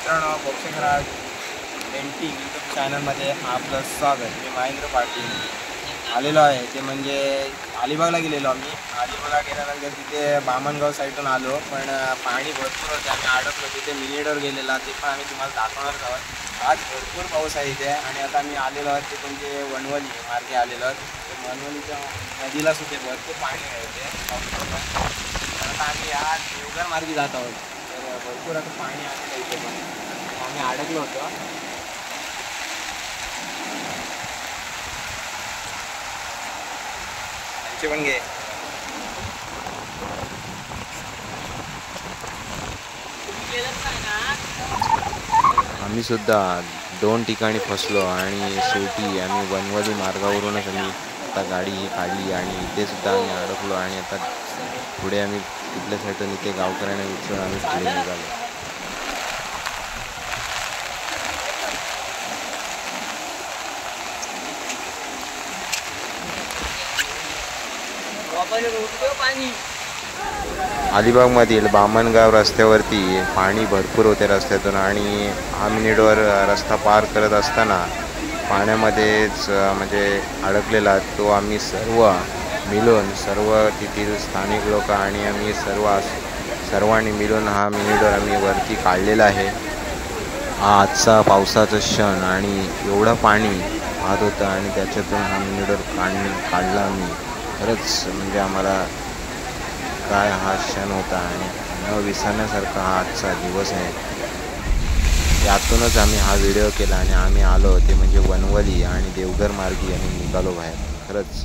मित्रांनो, बॉक्सिंग राज painting YouTube चॅनलमध्ये आपलं स्वागत. मी महेंद्र पाटील आलेलो आहे. ते म्हणजे अलिबागला गेलेलो आम्ही. अलिबागला गेल्यानंतर तिथे बामणगाव साईडून आलो, पण पाणी भरपूर होते. आम्ही अडकलो तिथे मिनिडोर गेलेला, ते पण आम्ही तुम्हाला दाखवणार आहोत. आज भरपूर पाऊस आहे इथे आणि आता आम्ही आलेलो आहोत ते म्हणजे वनवली मार्गे आलेलो आहोत. वनवलीच्या नदीला सुद्धा भरपूर पाणी आहे इथे. आता आम्ही या देवघर मार्गी जात आहोत. तर भरपूर आता पाणी आलेलं इथे, पण आम्ही अडकलो होतो. त्यांचे पण घे. आम्ही सुद्धा 2 ठिकाणी फसलो आणि शेवटी आम्ही वनवली मार्गावरूनच आम्ही आता गाडी ही काढली आणि इथे सुद्धा आम्ही अडकलो आणि आता पुढे आम्ही तिथल्या साईडून इथे गावकऱ्यांना विचारून आम्ही पुढे निघालो. अलिबागमधील बामणगाव रस्त्यावरती पाणी भरपूर होते रस्त्यातून आणि हा मिनिटवर रस्ता पार करत असताना पाण्यामध्येच म्हणजे अडकलेला तो आम्ही सर्व तेथील स्थानिक लोक आणि आम्ही सर्वांनी मिळून हा मिनिटवर आम्ही वरती काढलेला आहे. हा आजचा पावसाचा क्षण आणि एवढं पाणी वाहत होतं आणि त्याच्यातून हा मिनिटवर काढला आम्ही. खरंच म्हणजे आम्हाला काय हा क्षण होता आणि न विसरण्यासारखा हा आजचा दिवस आहे. यातूनच आम्ही हा व्हिडिओ केला आणि आम्ही आलो ते म्हणजे वनवली आणि देवघर मार्गी आम्ही निघालो बाहेर. खरंच